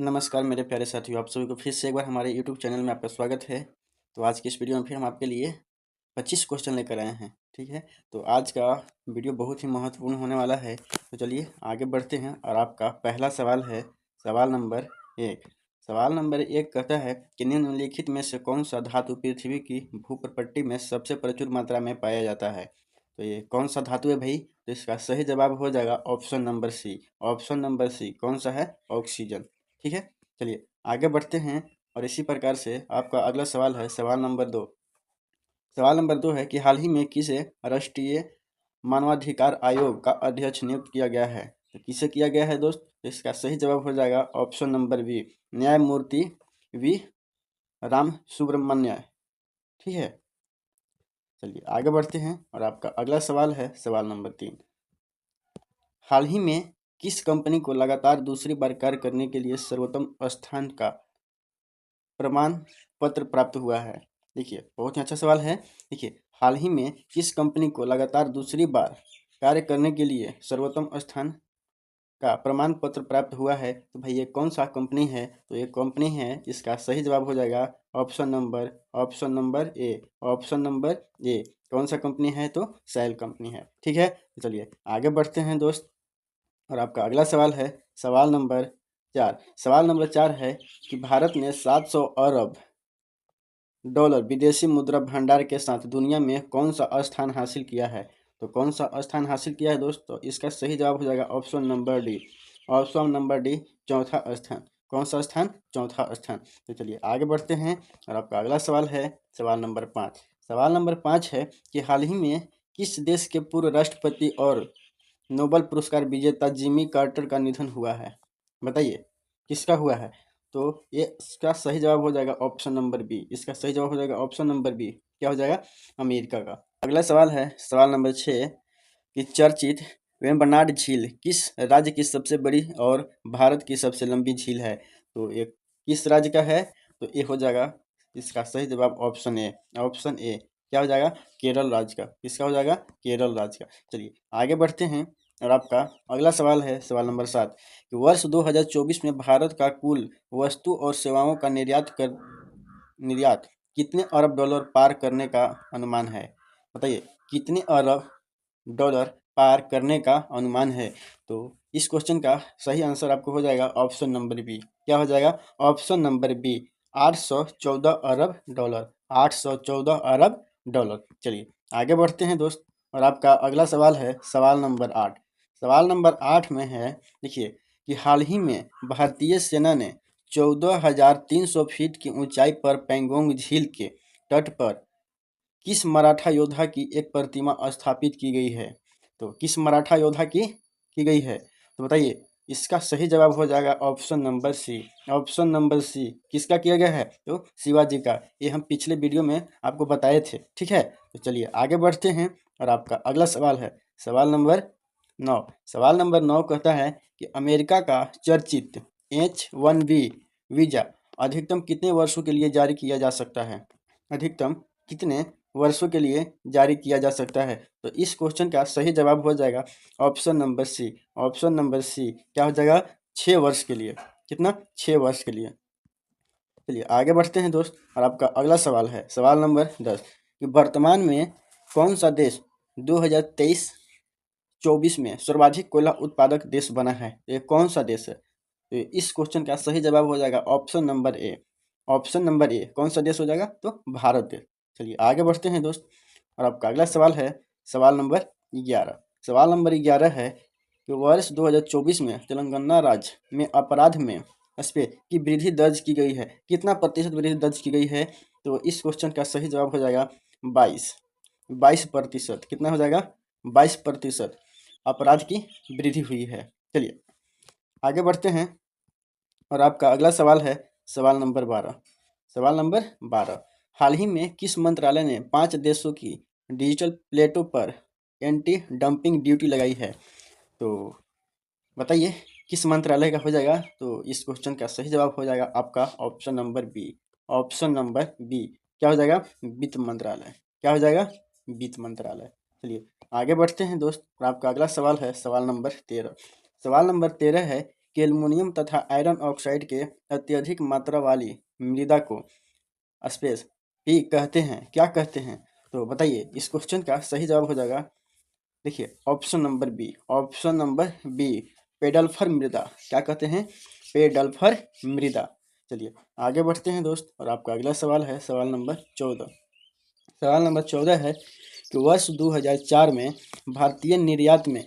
नमस्कार मेरे प्यारे साथियों, आप सभी को फिर से एक बार हमारे यूट्यूब चैनल में आपका स्वागत है। तो आज की इस वीडियो में फिर हम आपके लिए 25 क्वेश्चन लेकर आए हैं। ठीक है, तो आज का वीडियो बहुत ही महत्वपूर्ण होने वाला है। तो चलिए आगे बढ़ते हैं और आपका पहला सवाल है सवाल नंबर 1। सवाल नंबर 1 कहता है कि निम्नलिखित में से कौन सा धातु पृथ्वी की भूप्रपट्टी में सबसे प्रचुर मात्रा में पाया जाता है। तो ये कौन सा धातु है भाई? तो इसका सही जवाब हो जाएगा option number C. Option number C कौन सा है? ऑक्सीजन। ठीक है, चलिए आगे बढ़ते हैं और इसी प्रकार से आपका अगला सवाल है सवाल नंबर 2। सवाल नंबर 2 है कि हाल ही में किसे राष्ट्रीय मानवाधिकार आयोग का अध्यक्ष नियुक्त किया गया है। तो किसे किया गया है दोस्त? तो इसका सही जवाब हो जाएगा ऑप्शन नंबर बी, न्यायमूर्ति वी राम सुब्रमण्य। ठीक है, चलिए आगे बढ़ते हैं और आपका अगला सवाल है सवाल नंबर 3। हाल ही में किस कंपनी को लगातार दूसरी बार कार्य करने के लिए सर्वोत्तम स्थान का प्रमाण पत्र प्राप्त हुआ है? देखिए बहुत ही अच्छा सवाल है। देखिए, हाल ही में किस कंपनी को लगातार दूसरी बार कार्य करने के लिए सर्वोत्तम स्थान का प्रमाण पत्र प्राप्त हुआ है? तो भाई ये कौन सा कंपनी है? तो ये कंपनी है, इसका सही जवाब हो जाएगा option number A. Option number ए कौन सा कंपनी है? तो सेल कंपनी है। ठीक है, तो चलिए आगे बढ़ते हैं दोस्त और आपका अगला सवाल है सवाल नंबर 4। सवाल नंबर 4 है कि भारत ने 700 अरब डॉलर विदेशी मुद्रा भंडार के साथ दुनिया में कौन सा स्थान हासिल किया है? तो कौन सा स्थान हासिल किया है दोस्तों? इसका सही जवाब हो जाएगा option number D. Option number D चौथा स्थान। कौन सा स्थान? चौथा स्थान। तो चलिए आगे बढ़ते हैं और आपका अगला सवाल है सवाल नंबर 5। सवाल नंबर 5 है कि हाल ही में किस देश के पूर्व राष्ट्रपति और नोबेल पुरस्कार विजेता जिमी कार्टर का निधन हुआ है? बताइए किसका हुआ है? तो ये इसका सही जवाब हो जाएगा ऑप्शन नंबर बी। इसका सही जवाब हो जाएगा ऑप्शन नंबर बी। क्या हो जाएगा? अमेरिका का। अगला सवाल है सवाल नंबर 6 कि चर्चित वेम्बनाड झील किस राज्य की सबसे बड़ी और भारत की सबसे लंबी झील है? तो ये किस राज्य का है? तो ये हो जाएगा इसका सही जवाब ऑप्शन ए। ऑप्शन ए क्या हो जाएगा? केरल राज्य का। किसका हो जाएगा? केरल राज्य का। चलिए आगे बढ़ते हैं और आपका अगला सवाल है सवाल नंबर 7 कि वर्ष 2024 में भारत का कुल वस्तु और सेवाओं का निर्यात कितने अरब डॉलर पार करने का अनुमान है? बताइए कितने अरब डॉलर पार करने का अनुमान है? तो इस क्वेश्चन का सही आंसर आपको हो जाएगा ऑप्शन नंबर बी। क्या हो जाएगा? ऑप्शन नंबर बी 814 अरब डॉलर। 814 अरब डॉलर। चलिए आगे बढ़ते हैं दोस्त और आपका अगला सवाल है सवाल नंबर 8। सवाल नंबर 8 में है, देखिए कि हाल ही में भारतीय सेना ने 14,300 फीट की ऊंचाई पर पैंगोंग झील के तट पर किस मराठा योद्धा की एक प्रतिमा स्थापित की गई है? तो किस मराठा योद्धा की गई है? तो बताइए इसका सही जवाब हो जाएगा option number C. Option number C किसका किया गया है? तो शिवाजी का। ये हम पिछले वीडियो में आपको बताए थे। ठीक है, तो चलिए आगे बढ़ते हैं और आपका अगला सवाल है सवाल नंबर 9। सवाल नंबर 9 कहता है कि अमेरिका का चर्चित H-1B वीजा अधिकतम कितने वर्षों के लिए जारी किया जा सकता है? अधिकतम कितने वर्षों के लिए जारी किया जा सकता है? तो इस क्वेश्चन का सही जवाब हो जाएगा option number C. Option number C क्या हो जाएगा? 6 वर्ष के लिए। कितना? 6 वर्ष के लिए। चलिए आगे बढ़ते हैं दोस्त और आपका अगला सवाल है सवाल नंबर 10 कि वर्तमान में कौन सा देश 2023-24 में सर्वाधिक कोयला उत्पादक देश बना है? ये कौन सा देश है? तो इस क्वेश्चन का सही जवाब हो जाएगा option number A. Option number ए कौन सा देश हो जाएगा? तो भारत देश। चलिए आगे बढ़ते हैं दोस्त और आपका अगला सवाल है सवाल नंबर 11। सवाल नंबर 11 है कि वर्ष 2024 में तेलंगाना राज्य में अपराध में की वृद्धि दर्ज की गई है। कितना प्रतिशत वृद्धि दर्ज की गई है? तो इस क्वेश्चन का सही जवाब हो जाएगा 22%। कितना हो जाएगा? 22% अपराध की वृद्धि हुई है। चलिए आगे बढ़ते हैं और आपका अगला सवाल है सवाल नंबर 12। सवाल नंबर 12 हाल ही में किस मंत्रालय ने 5 देशों की डिजिटल प्लेटों पर एंटी डंपिंग ड्यूटी लगाई है? तो बताइए किस मंत्रालय का हो जाएगा? तो इस क्वेश्चन का सही जवाब हो जाएगा आपका option number B. Option number B क्या हो जाएगा? वित्त मंत्रालय। क्या हो जाएगा? वित्त मंत्रालय। चलिए आगे बढ़ते हैं दोस्त और आपका अगला सवाल है सवाल नंबर 13। सवाल नंबर 13 है कि एल्युमिनियम तथा आयरन ऑक्साइड के अत्यधिक मात्रा वाली मृदा को स्पेस भी कहते हैं? क्या कहते हैं? तो बताइए, इस क्वेश्चन का सही जवाब हो जाएगा, देखिए option number B. Option number B, pedalfer मृदा। क्या कहते हैं? पेडल्फर मृदा। चलिए आगे बढ़ते हैं दोस्त, और आपका अगला सवाल है सवाल नंबर 14। सवाल नंबर 14 है कि वर्ष 2004 में भारतीय निर्यात में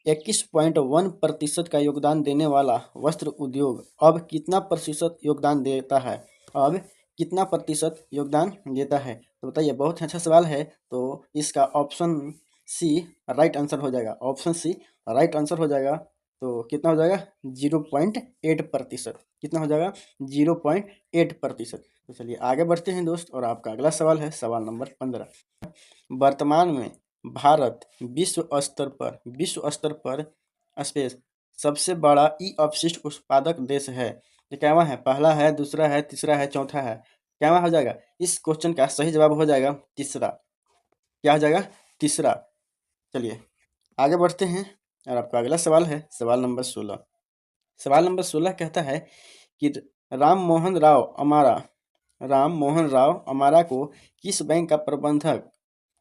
21.1% का योगदान देने वाला वस्त्र उद्योग अब कितना प्रतिशत योगदान देता है? अब कितना प्रतिशत योगदान देता है? तो बताइए, बहुत अच्छा सवाल है। तो इसका ऑप्शन सी राइट आंसर हो जाएगा। ऑप्शन सी राइट आंसर हो जाएगा। तो कितना हो जाएगा? 0.8%। कितना हो जाएगा? 0.8%। तो चलिए आगे बढ़ते हैं दोस्त, और आपका अगला सवाल है सवाल नंबर 15। वर्तमान में भारत विश्व स्तर पर स्पेस सबसे बड़ा ई अपशिष्ट उत्पादक देश है। ये कैवा है? पहला है, दूसरा है, तीसरा है, चौथा है? कैवा हो जाएगा? इस क्वेश्चन का सही जवाब हो जाएगा तीसरा। क्या हो जाएगा? तीसरा। चलिए आगे बढ़ते हैं, और आपका अगला सवाल है सवाल नंबर 16। सवाल नंबर 16 कहता है कि राम मोहन राव अमारा को किस बैंक का प्रबंधक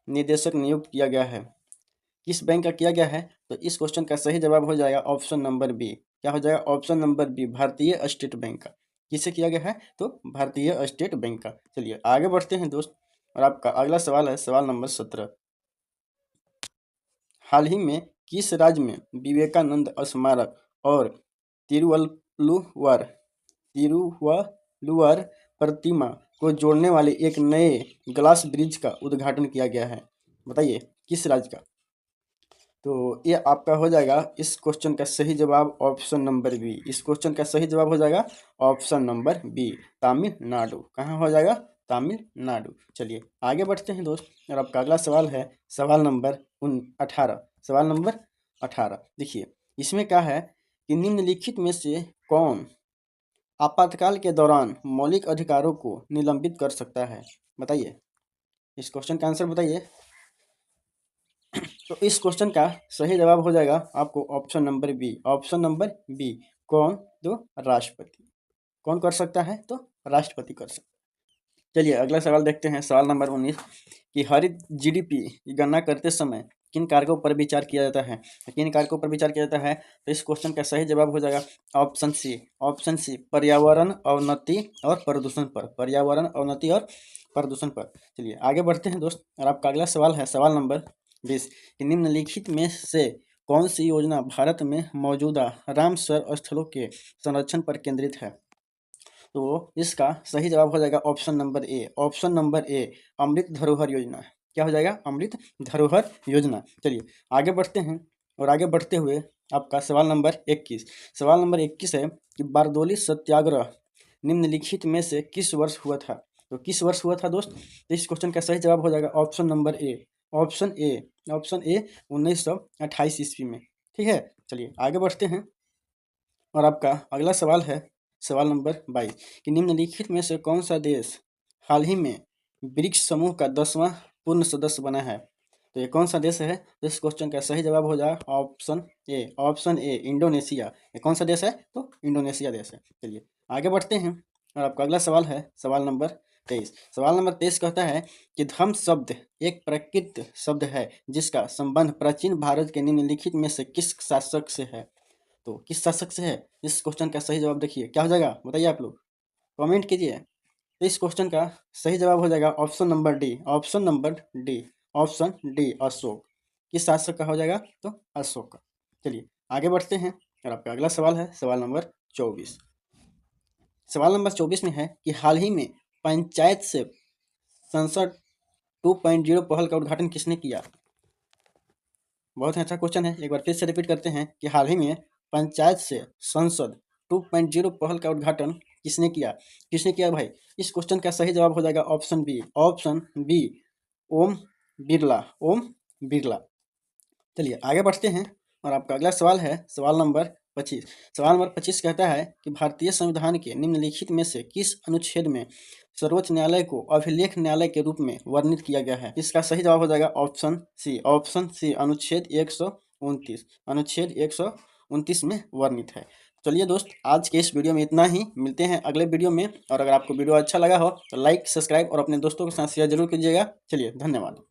निदेशक नियुक्त किया गया है? किस बैंक का किया गया है? तो इस क्वेश्चन का सही जवाब हो जाएगा ऑप्शन नंबर बी। क्या हो जाएगा? ऑप्शन नंबर बी, भारतीय स्टेट बैंक का। किसे किया गया है? तो भारतीय स्टेट बैंक का। चलिए आगे बढ़ते हैं दोस्त, और आपका अगला सवाल है सवाल नंबर 17। हाल ही में किस राज्य में विवेकानंद स्मारक और तिरुवल्लुवर प्रतिमा को जोड़ने वाले एक नए ग्लास ब्रिज का उद्घाटन किया गया है? बताइए किस राज्य का? तो ये आपका हो जाएगा इस क्वेश्चन का सही जवाब ऑप्शन नंबर बी। इस क्वेश्चन का सही जवाब हो जाएगा ऑप्शन नंबर बी, तमिलनाडु। कहाँ हो जाएगा? तमिलनाडु। चलिए आगे बढ़ते हैं दोस्त, और आपका अगला सवाल है सवाल नंबर 18। सवाल नंबर 18 देखिए, इसमें क्या है कि निम्नलिखित में से कौन आपातकाल के दौरान मौलिक अधिकारों को निलंबित कर सकता है? बताइए, इस क्वेश्चन का आंसर बताइए। तो इस क्वेश्चन का सही जवाब हो जाएगा आपको option number B. Option number B, कौन? तो राष्ट्रपति। कौन कर सकता है? तो राष्ट्रपति कर सकता है। चलिए अगला सवाल देखते हैं सवाल नंबर 19 कि हरित जीडीपी की गणना करते समय किन कारकों पर विचार किया जाता है? किन कारकों पर विचार किया जाता है? तो इस क्वेश्चन का सही जवाब हो जाएगा ऑप्शन सी। ऑप्शन सी, पर्यावरण अवनति और प्रदूषण पर। पर्यावरण अवनति और प्रदूषण पर। चलिए आगे बढ़ते हैं दोस्त, और आपका अगला सवाल है सवाल नंबर 20 कि निम्नलिखित में से कौन सी योजना भारत में मौजूदा रामसर स्थलों के संरक्षण पर केंद्रित है? तो इसका सही जवाब हो जाएगा option number A. Option number A, Amrit Dharohar Yojana. क्या हो जाएगा? अमृत धरोहर योजना। चलिए आगे बढ़ते हैं, और आगे बढ़ते हुए आपका सवाल नंबर 21। सवाल नंबर 21 है कि बारदोली सत्याग्रह निम्नलिखित में से किस वर्ष हुआ था? तो किस वर्ष हुआ था दोस्त? तो इस क्वेश्चन का सही जवाब हो जाएगा option number A. Option A, option A 1928 ईस्वी में। ठीक है, चलिए आगे बढ़ते हैं, और आपका अगला सवाल है सवाल नंबर 22 कि निम्नलिखित में से कौन सा देश हाल ही में ब्रिक्स समूह का 10वां पूर्ण सदस्य बना है? तो ये कौन सा देश है? तो इस क्वेश्चन का सही जवाब हो जाएगा option A. Option A, Indonesia. ये कौन सा देश है? तो इंडोनेशिया देश है। चलिए आगे बढ़ते हैं, और आपका अगला सवाल है सवाल नंबर 23। सवाल नंबर 23 कहता है कि धम्म शब्द एक प्राकृत शब्द है जिसका संबंध प्राचीन भारत के निम्नलिखित में से किस शासक से है? तो किस शासक से है? इस क्वेश्चन का सही जवाब देखिए क्या हो जाएगा, बताइए आप लोग, कमेंट कीजिए। तो इस क्वेश्चन का सही जवाब हो जाएगा option number D. Option number D, option D, Ashok. किस शासक का हो जाएगा? तो अशोक का। चलिए आगे बढ़ते हैं, और आपका अगला सवाल है सवाल नंबर 24। सवाल नंबर 24 में है कि हाल ही में पंचायत से संसद 2.0 पहल का उद्घाटन किसने किया? बहुत ही अच्छा क्वेश्चन है, एक बार फिर से रिपीट करते हैं कि हाल ही में पंचायत से संसद 2.0 पहल का उद्घाटन किसने किया? किसने किया भाई? इस क्वेश्चन का सही जवाब हो जाएगा option B. Option B, Om Birla. Om Birla. चलिए आगे बढ़ते हैं, और आपका अगला सवाल है सवाल नंबर 25। सवाल नंबर 25 कहता है कि भारतीय संविधान के निम्नलिखित में से किस अनुच्छेद में सर्वोच्च न्यायालय को अभिलेख न्यायालय के रूप में वर्णित किया गया है? इसका सही जवाब हो जाएगा ऑप्शन सी। ऑप्शन सी, अनुच्छेद 129। अनुच्छेद 129 में वर्णित है। चलिए दोस्त, आज के इस वीडियो में इतना ही। मिलते हैं अगले वीडियो में। और अगर आपको वीडियो अच्छा लगा हो तो लाइक, सब्सक्राइब और अपने दोस्तों के साथ शेयर जरूर कीजिएगा। चलिए, धन्यवाद।